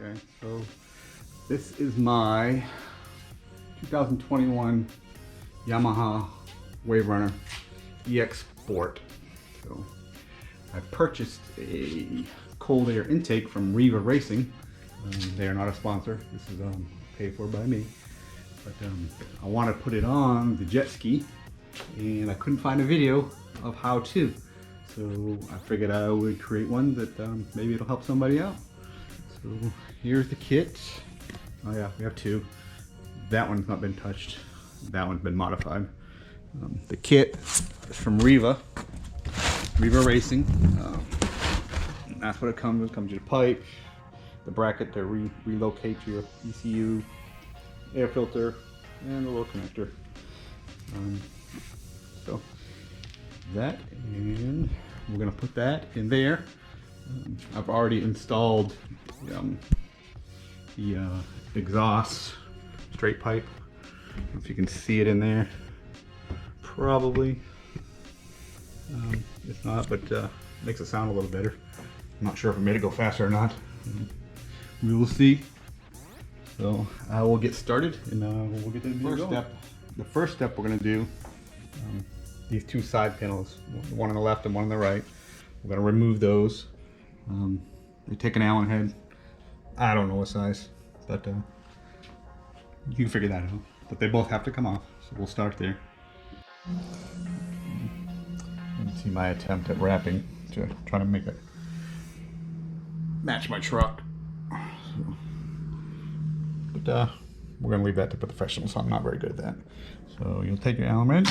Okay, so this is my 2021 Yamaha waverunner EX Sport. So I purchased a cold air intake from Riva Racing. They are not a sponsor. This is paid for by me. But I want to put it on the jet ski, and I couldn't find a video of how to. So I figured I would create one that maybe it'll help somebody out. So here's the kit. Oh yeah, we have two. That one's not been touched. That one's been modified. The kit is from Riva Racing. That's what it comes with. It comes with a pipe, the bracket to relocate your ECU, air filter, and a little connector. So that, and we're gonna put that in there. I've already installed the exhaust straight pipe. I don't know if you can see it in there. Probably. If not, but makes it sound a little better. I'm not sure if it made it go faster or not. We will see. So I will get started, and we'll get to the first step. The first step we're going to do, these two side panels, one on the left and one on the right. We're going to remove those. We take an Allen head. I don't know what size, but you can figure that out. But they both have to come off, so we'll start there. You can see my attempt at wrapping to try to make it match my truck. But we're going to leave that to professionals, so I'm not very good at that. So you'll take your Allen wrench,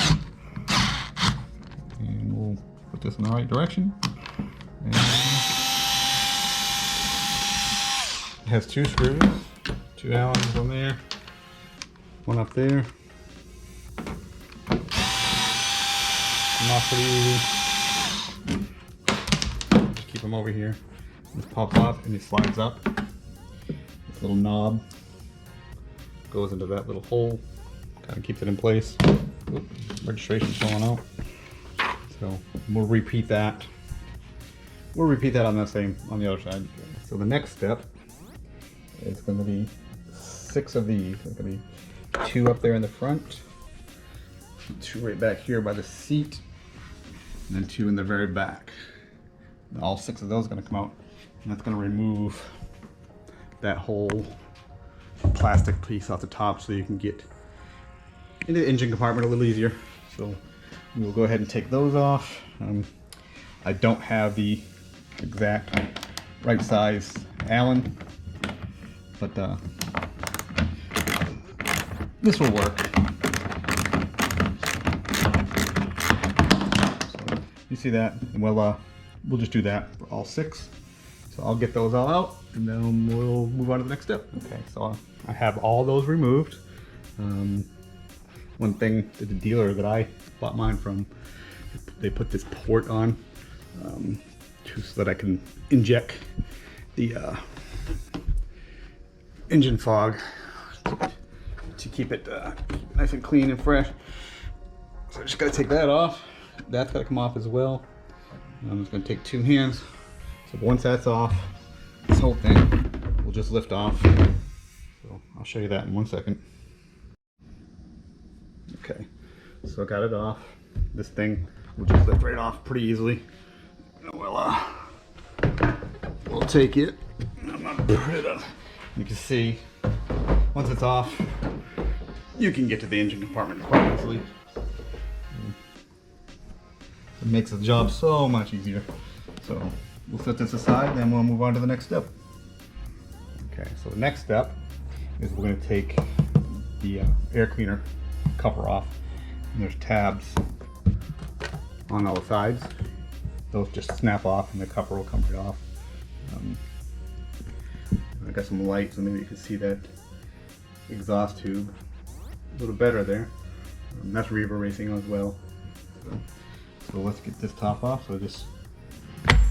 and we'll put this in the right direction. And it has two screws, two Allens on there, one up there. Not pretty easy. Just keep them over here. Just pops off and it slides up. This little knob goes into that little hole, kind of keeps it in place. Registration's falling out. So we'll repeat that. We'll repeat that on the other side. So the next step is going to be 6 of these. There's going to be 2 up there in the front, 2 right back here by the seat, and then 2 in the very back. And all 6 of those are going to come out, and that's going to remove that whole plastic piece off the top, so you can get into the engine compartment a little easier. So we'll go ahead and take those off. I don't have the exact right size Allen, but this will work. So you see that? And we'll just do that for all 6. So I'll get those all out, and then we'll move on to the next step. Okay, so I have all those removed. One thing that the dealer that I bought mine from, they put this port on so that I can inject the engine fog to keep it nice and clean and fresh. So I just gotta take that off. That's gotta come off as well. I'm just gonna take 2 hands. So once that's off, this whole thing will just lift off. So I'll show you that in 1 second. Okay, so I got it off. This thing will just lift right off pretty easily. And we'll take it. I'm gonna put it up. You can see, once it's off, you can get to the engine compartment quite easily. It makes the job so much easier. So we'll set this aside, and then we'll move on to the next step. Okay, so the next step is we're going to take the air cleaner cover off. And there's tabs on all the sides. Those just snap off, and the cover will come right off. I got some lights, so maybe you can see that exhaust tube a little better there. That's Riva Racing as well. So let's get this top off. So just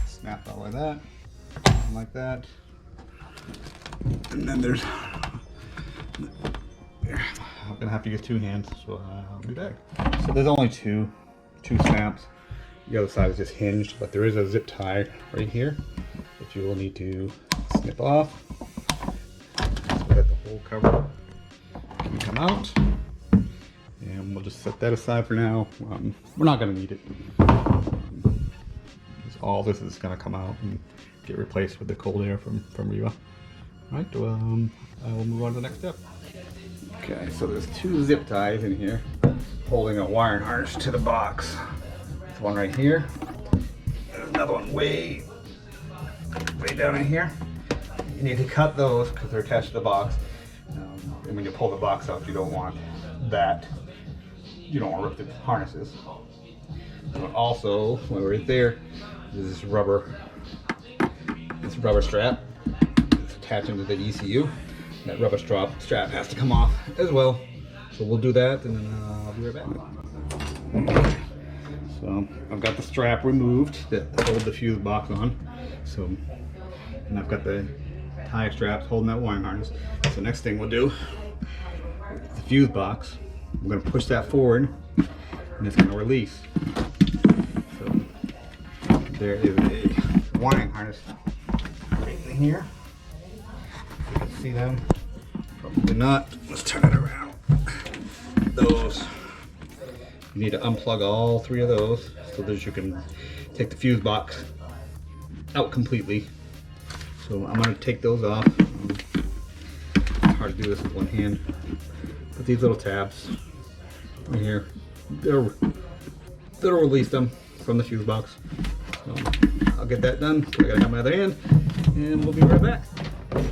snap out like that, and like that. And then there's, I'm gonna have to get 2 hands, so I'll be back. So there's only two snaps. The other side is just hinged, but there is a zip tie right here that you will need to snip off. whole cover can come out. And we'll just set that aside for now. We're not going to need it. All this is going to come out and get replaced with the cold air from Riva. All right, I will move on to the next step. Okay, so there's 2 zip ties in here holding a wiring harness to the box. There's one right here. There's another one way down in here. You need to cut those because they're attached to the box. And when you pull the box out, you don't want that. You don't want to rip the harnesses. And also, when we're right there, there's this rubber strap. It's attaching to the ECU. That rubber strap has to come off as well. So we'll do that, and then I'll be right back. So I've got the strap removed that holds the fuse box on. So, and I've got the tie straps holding that wiring harness. So next thing we'll do, the fuse box, I'm going to push that forward, and it's going to release. So there is a wiring harness right in here. You can see them. Probably not. Let's turn it around. Those, you need to unplug all 3 of those so that you can take the fuse box out completely. So I'm going to take those off. It's hard to do this with one hand. But these little tabs right here, that'll release them from the fuse box. So I'll get that done. So I gotta have my other hand, and we'll be right back. Okay,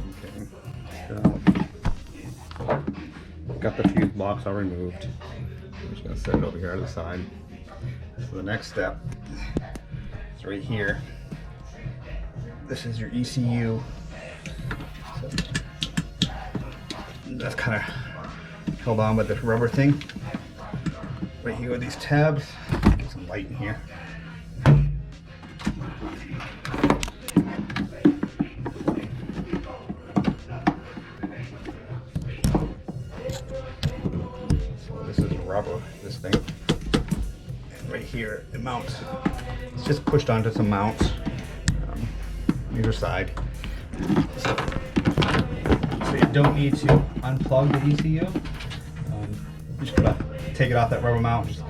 so got the fuse box all removed. I'm just gonna set it over here to the side. So the next step is right here. This is your ECU. So that's kind of held on with this rubber thing. Right here with these tabs. Get some light in here. So this is rubber, this thing. And right here, it mounts. It's just pushed onto some mounts. Either side. So you don't need to unplug the ECU. You just gotta take it off that rubber mount. Just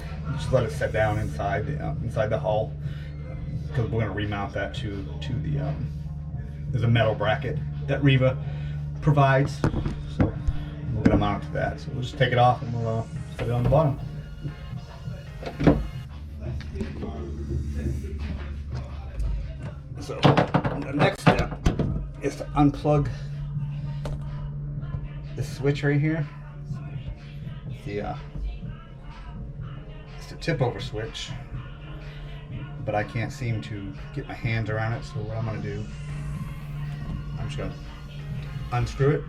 let it set down inside the hull, because we're gonna remount that to the. There's a metal bracket that Riva provides, so we're gonna mount it to that. So we'll just take it off and we'll set it on the bottom. So the next step is to unplug the switch right here. It's the tip over switch, but I can't seem to get my hands around it. So what I'm going to do, I'm just going to unscrew it.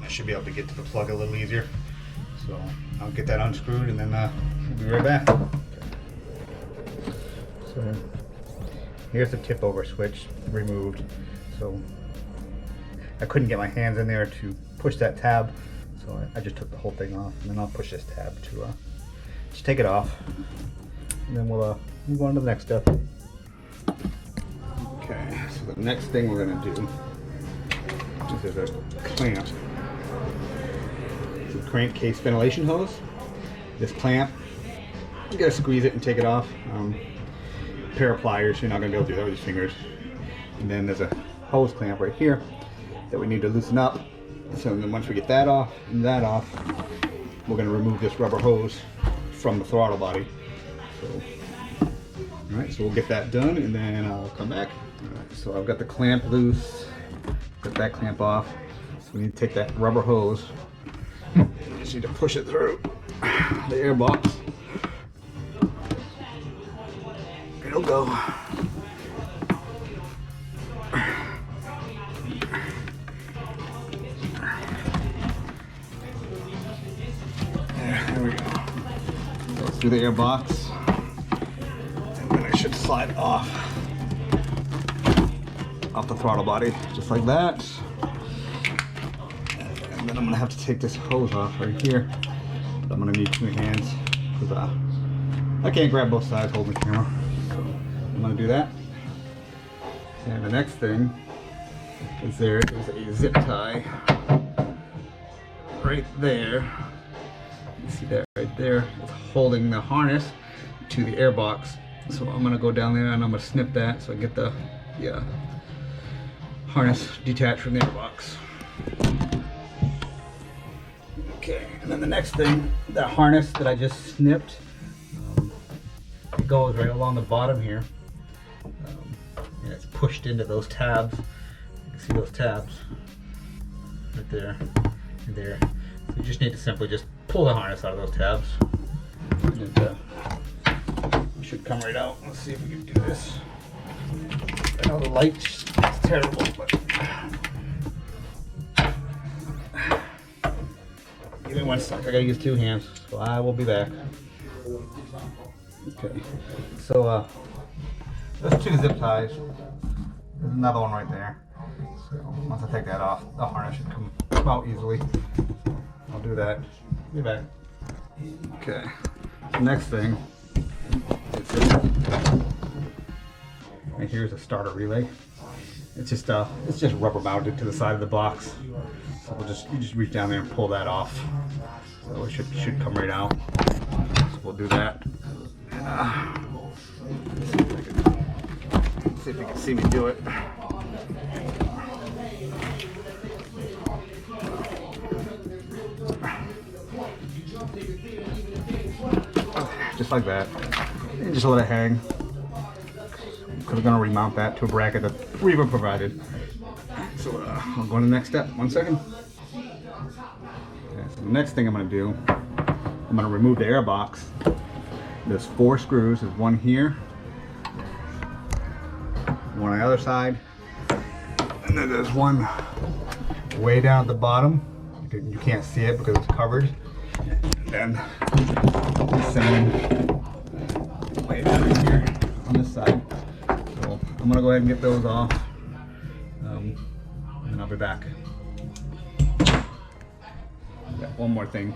I should be able to get to the plug a little easier. So I'll get that unscrewed, and then we'll be right back. Okay. So here's the tip over switch removed. So I couldn't get my hands in there to push that tab, so I just took the whole thing off, and then I'll push this tab to just take it off, and then we'll move on to the next step. Okay, so the next thing we're going to do is a clamp. It's a crankcase ventilation hose. This clamp, you got to squeeze it and take it off. Pair of pliers, you're not going to be able to do that with your fingers. And then there's a hose clamp right here that we need to loosen up. So then once we get that off and that off, we're going to remove this rubber hose from the throttle body. So, all right, so we'll get that done, and then I'll come back. All right, so I've got the clamp loose, got that clamp off. So we need to take that rubber hose. You just need to push it through the air box. It'll go. There we go. Go through the air box, and then it should slide off the throttle body, just like that. And then I'm gonna have to take this hose off right here. But I'm gonna need 2 hands because I can't grab both sides holding the camera. So I'm gonna do that. And the next thing is there is a zip tie right there. You see that right there? It's holding the harness to the air box. So I'm gonna go down there and I'm gonna snip that so I get the harness detached from the air box. Okay, and then the next thing, that harness that I just snipped, it goes right along the bottom here. And it's pushed into those tabs. You can see those tabs right there and there. So you just need to simply just pull the harness out of those tabs. And it should come right out. Let's see if we can do this. I know the light's terrible, but give me 1 sec. I gotta use 2 hands, so I will be back. Okay, so those 2 zip ties. There's another one right there. So once I take that off, the harness should come out easily. I'll do that. Be back. Okay. The next thing is this. And here's a starter relay. It's just rubber mounted to the side of the box. So you just reach down there and pull that off. So it should come right out. So we'll do that. See if you can see me do it. Just like that. And just let it hang. Because we're going to remount that to a bracket that Riva provided. So I'll go on to the next step. 1 second. Okay, so the next thing I'm going to do, I'm going to remove the air box. There's 4 screws. There's one here, one on the other side, and then there's one way down at the bottom. You can't see it because it's covered. And then the same way down here on this side. So I'm gonna go ahead and get those off, and I'll be back. Got one more thing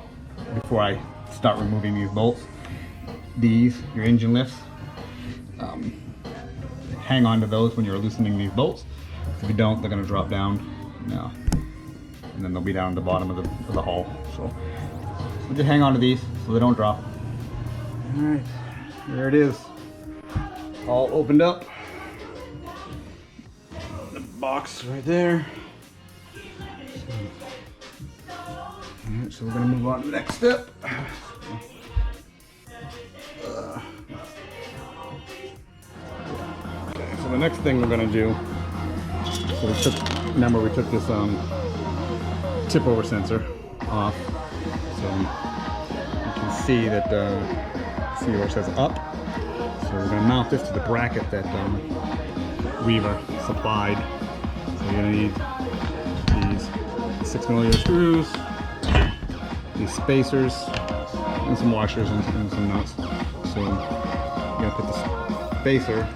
before I start removing these bolts. Your engine lifts, hang on to those when you're loosening these bolts. If you don't, they're going to drop down, and then they'll be down at the bottom of the hull. So we'll just hang on to these so they don't drop. All right, there it is, all opened up. The box right there. All right, so we're going to move on to the next step. So the next thing we're going to do, so we took this tip over sensor off, so you can see that see where it says up. So we're going to mount this to the bracket that Riva supplied. So you're going to need these 6mm screws, these spacers, and some washers and some nuts. So you're going to put the spacer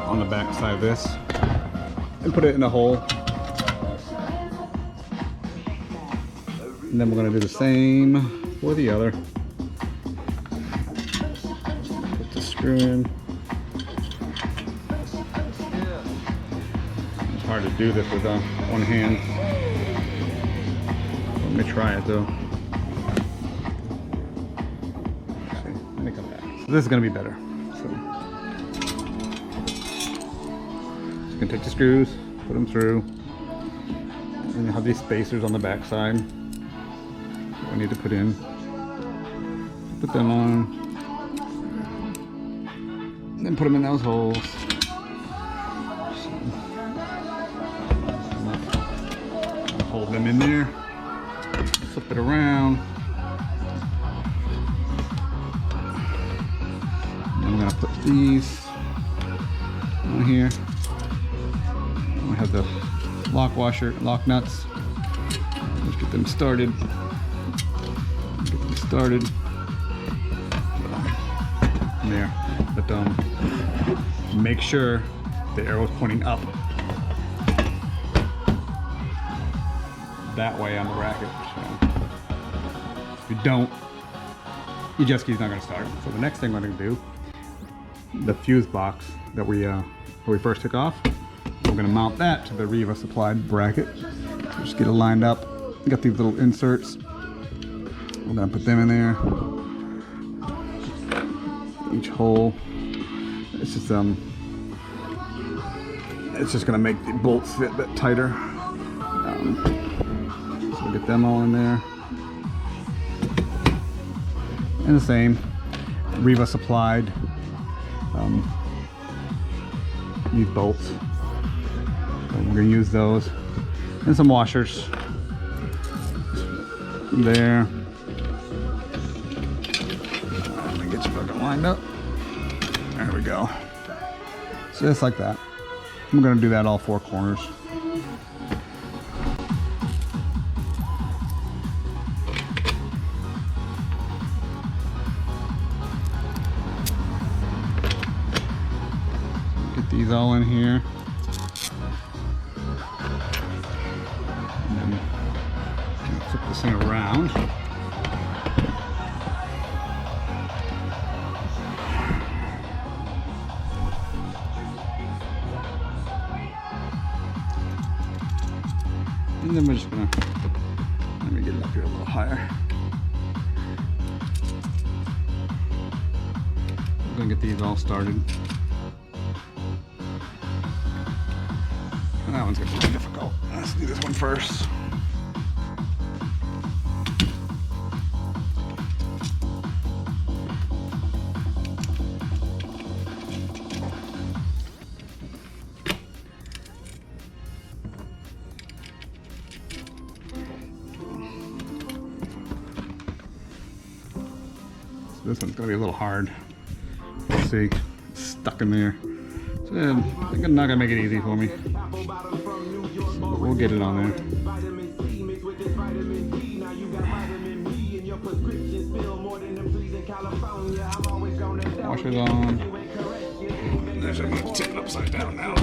on the back side of this and put it in a hole. And then we're going to do the same for the other. Put the screw in. It's hard to do this with one hand. Let me try it though. Okay, let me come back. So this is going to be better. You can take the screws, put them through, and you have these spacers on the back side I need to put in. Put them on, and then put them in those holes. Hold them in there, flip it around. And I'm gonna put these on here. I have the lock nuts. Let's get them started. There, but make sure the arrow is pointing up. That way on the bracket. So if you don't, your jet ski's not going to start. So the next thing we're going to do, the fuse box that we first took off. We're going to mount that to the Riva supplied bracket. So just get it lined up got these little inserts. We're gonna put them in there. Each hole. It's just gonna make the bolts fit a bit tighter. So we'll get them all in there. And the same, Riva supplied these bolts. So we're gonna use those. And some washers. There. Let me get you fucking lined up. There we go. Just like that. I'm gonna do that all 4 corners. Get these all in here. And then flip this thing around. And then we're just gonna, let me get it up here a little higher. We're gonna get these all started. And that one's gonna be difficult. Let's do this one first. This one's gonna be a little hard. Let's see, it's stuck in there. So they're not gonna make it easy for me. But we'll get it on there. Washers on. There's I'm gonna tip it upside down now.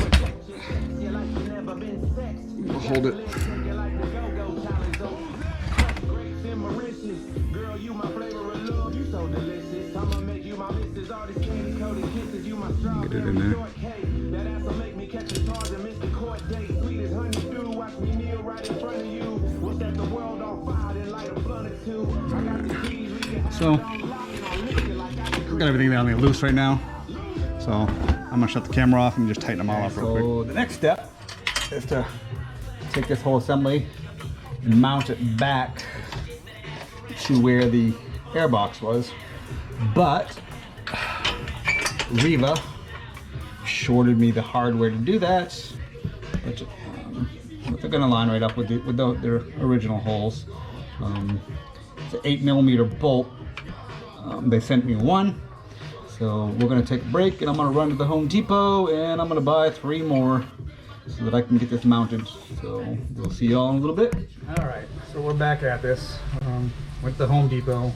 We'll hold it. Get it in there. So, I've got everything down there loose right now. So, I'm gonna shut the camera off and just tighten them all up real quick. So, the next step is to take this whole assembly and mount it back to where the airbox was. But Riva shorted me the hardware to do that, but they're going to line right up with their original holes. It's an 8mm bolt. They sent me one, so we're going to take a break, and I'm going to run to the Home Depot, and I'm going to buy 3 more so that I can get this mounted. So we'll see y'all in a little bit. All right, so we're back at this. Went to the Home Depot,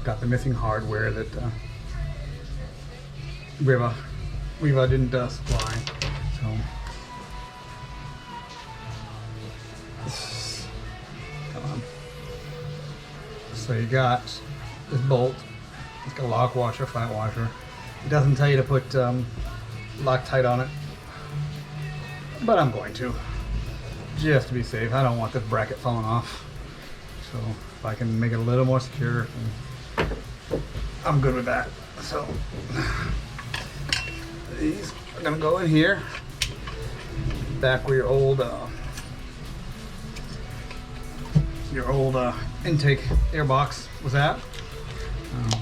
got the missing hardware that Riva didn't supply. So come on. So you got this bolt. It's got a lock washer, flat washer. It doesn't tell you to put Loctite on it, but I'm going to, just to be safe. I don't want this bracket falling off. So if I can make it a little more secure, I'm good with that. So these are gonna go in here, back where your old intake airbox was at. Come on.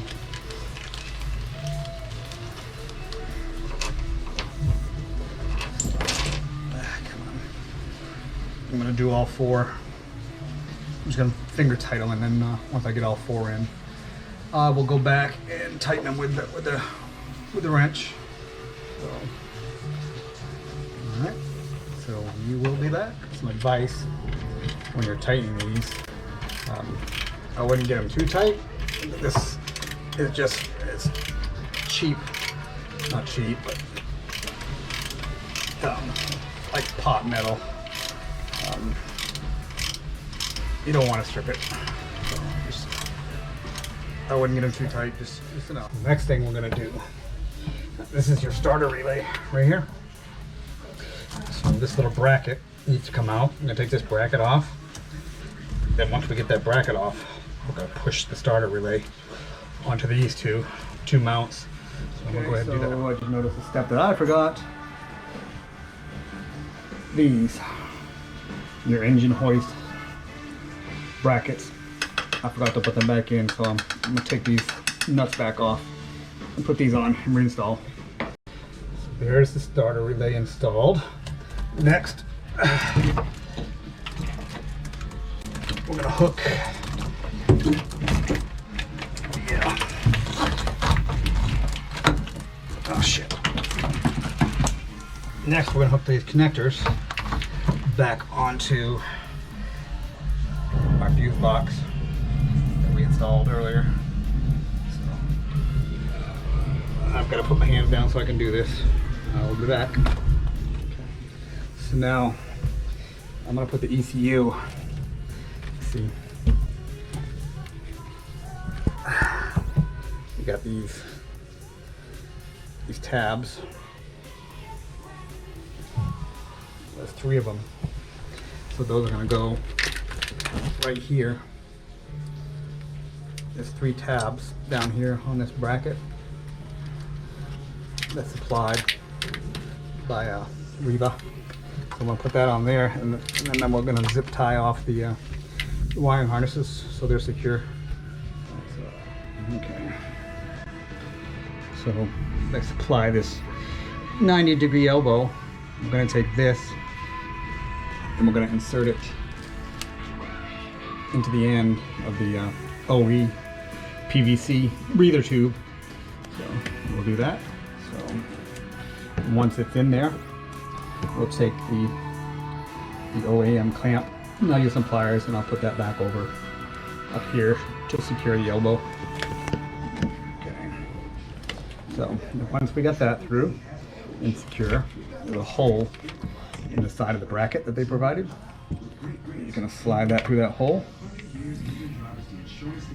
I'm gonna do all 4. I'm just gonna finger tight them, and then once I get all 4 in, we'll go back and tighten them with the wrench. So, all right. So you will be back. Some advice when you're tightening these: I wouldn't get them too tight. This is it's cheap, not cheap, but like pot metal. You don't want to strip it. So I wouldn't get them too tight, just enough. Next thing we're gonna do, this is your starter relay right here. So this little bracket needs to come out. I'm gonna take this bracket off. Then once we get that bracket off, we're going to push the starter relay onto these two mounts. So I'm going to go ahead and do that. I just noticed a step that I forgot. These, your engine hoist brackets. I forgot to put them back in, so I'm going to take these nuts back off and put these on and reinstall. So there's the starter relay installed. Next, we're gonna hook. Yeah. Oh shit. Next, we're gonna hook these connectors back onto our fuse box that we installed earlier. So, I've got to put my hands down so I can do this. I'll be back. Okay. So now I'm gonna put the ECU. Let's see, we got these tabs. There's 3 of them. So those are gonna go right here. There's 3 tabs down here on this bracket that's supplied by Riva. So I'm gonna put that on there, and then we're gonna zip tie off the wiring harnesses so they're secure. Okay. So let's apply this 90-degree elbow. I'm gonna take this and we're gonna insert it into the end of the OE PVC breather tube. So we'll do that. So once it's in there, we'll take the OEM clamp, and I'll use some pliers and I'll put that back over up here to secure the elbow. Okay. So once we got that through and secure, there's a hole in the side of the bracket that they provided. You're gonna slide that through that hole,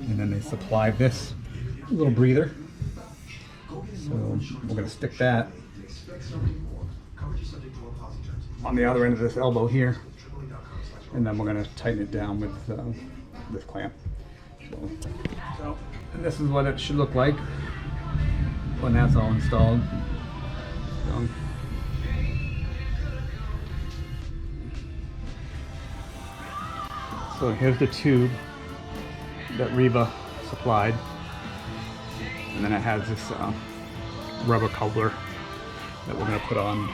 and then they supply this little breather. So we're gonna stick that on the other end of this elbow here, and then we're gonna tighten it down with this clamp. So, and this is what it should look like when that's all installed. So here's the tube that Riva supplied, and then it has this rubber coupler that we're going to put on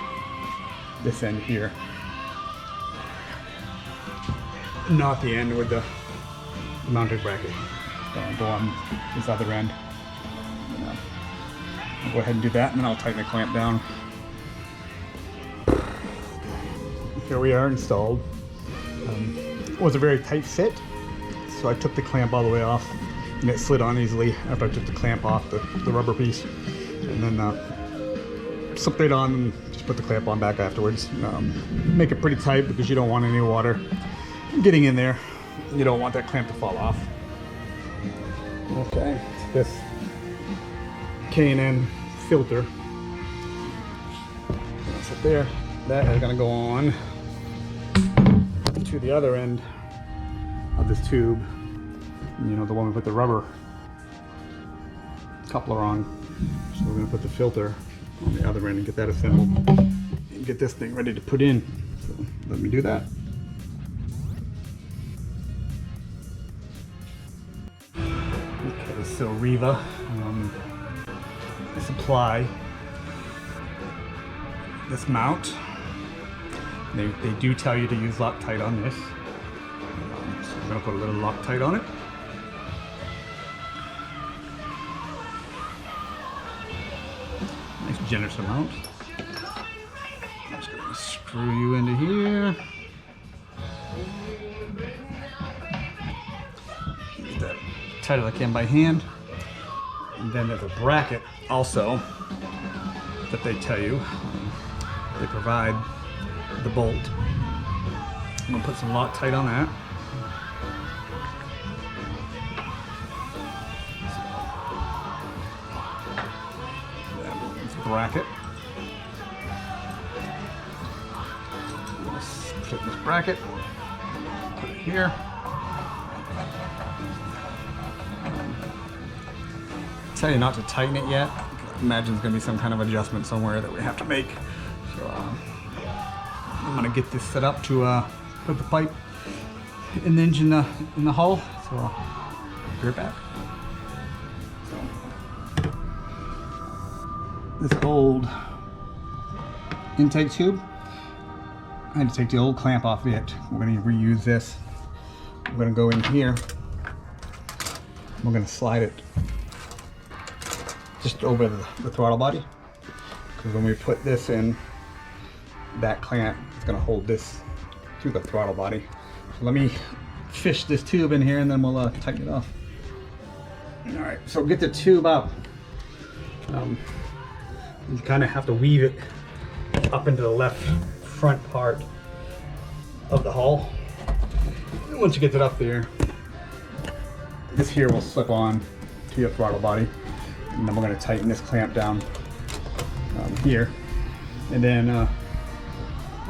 this end here, not the end with the mounted bracket. So I'll go on this other end. I'll go ahead and do that, and then I'll tighten the clamp down. Here we are installed. It was a very tight fit, so I took the clamp all the way off, and it slid on easily after I took the clamp off the rubber piece, and then slipped it on and just put the clamp on back afterwards. Make it pretty tight because you don't want any water getting in there. You don't want that clamp to fall off. Okay, this K&N filter, that's it there. That is going to go on to the other end of this tube, you know, the one we put the rubber coupler on. So we're going to put the filter on the other end and get that assembled and get this thing ready to put in. So let me do that. Okay, so Riva supply this mount. They do tell you to use Loctite on this. So we're going to put a little Loctite on it. Nice generous amount. I'm just going to screw you into here. Get that tight as I can by hand. And then there's a bracket also that they tell you. They provide the bolt. I'm gonna put some Loctite on that. This bracket. Put it in this bracket. Put it here. tell you not to tighten it yet. Imagine there's gonna be some kind of adjustment somewhere that we have to make. So I'm gonna get this set up to put the pipe in the engine in the hull. So I'll be right back. So this old intake tube, I had to take the old clamp off it. We're gonna reuse this. We're gonna go in here. We're gonna slide it just over the throttle body, because when we put this in, that clamp is going to hold this through the throttle body. So let me fish this tube in here and then we'll tighten it off. All right, so get the tube out. You kind of have to weave it up into the left front part of the hull. And once you get it up there, this here will slip on to your throttle body. And then we're going to tighten this clamp down here, and then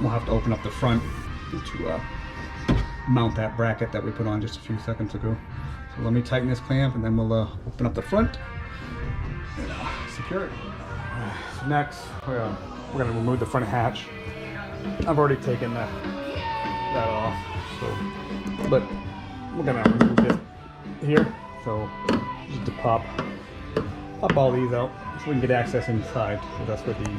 we'll have to open up the front to mount that bracket that we put on just a few seconds ago. So let me tighten this clamp and then we'll open up the front and secure it. So next we're going to remove the front hatch. I've already taken that off, so, but we're going to remove it here. So just to pop all these out so we can get access inside. So that's where the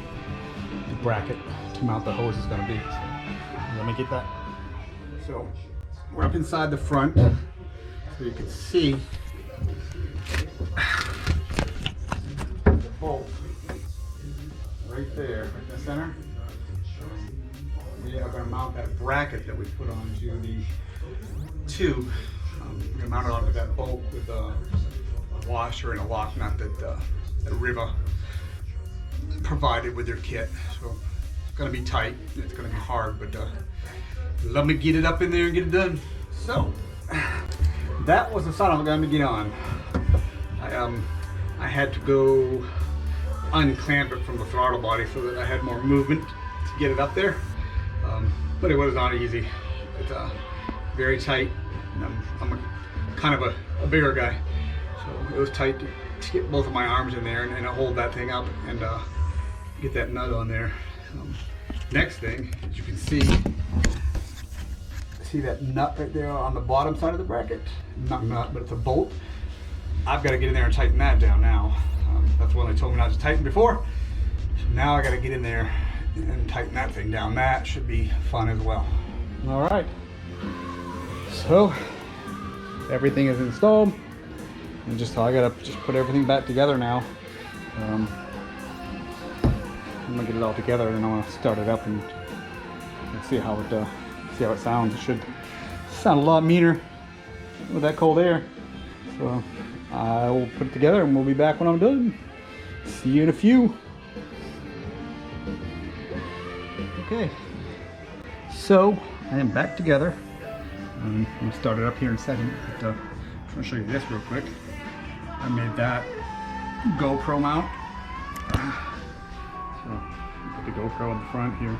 bracket to mount the hose is going to be. So let me get that. So we're up inside the front, so you can see the bolt right there in the center. We are going to mount that bracket that we put onto the tube. We're going to mount it onto that bolt with a washer and a lock nut that Riva provided with their kit. So it's going to be tight, it's going to be hard, but let me get it up in there and get it done. So that was the side I'm going to get on. I had to go unclamp it from the throttle body so that I had more movement to get it up there, but it was not easy. It's very tight, and I'm kind of a bigger guy. So it was tight to get both of my arms in there and hold that thing up and get that nut on there. Next thing, as you can see that nut right there on the bottom side of the bracket? Not nut, but it's a bolt. I've got to get in there and tighten that down now. That's the one they told me not to tighten before. So now I got to get in there and tighten that thing down. That should be fun as well. All right. So everything is installed. And just I gotta just put everything back together now. I'm gonna get it all together, and I want to start it up and see how it sounds. It should sound a lot meaner with that cold air. So I will put it together, and we'll be back when I'm done. See you in a few. Okay, so I am back together. I'm gonna start it up here in a second. But, I'm gonna show you this real quick. I made that GoPro mount. So put the GoPro in the front here.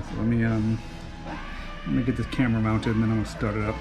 So let me get this camera mounted, and then I'm gonna start it up.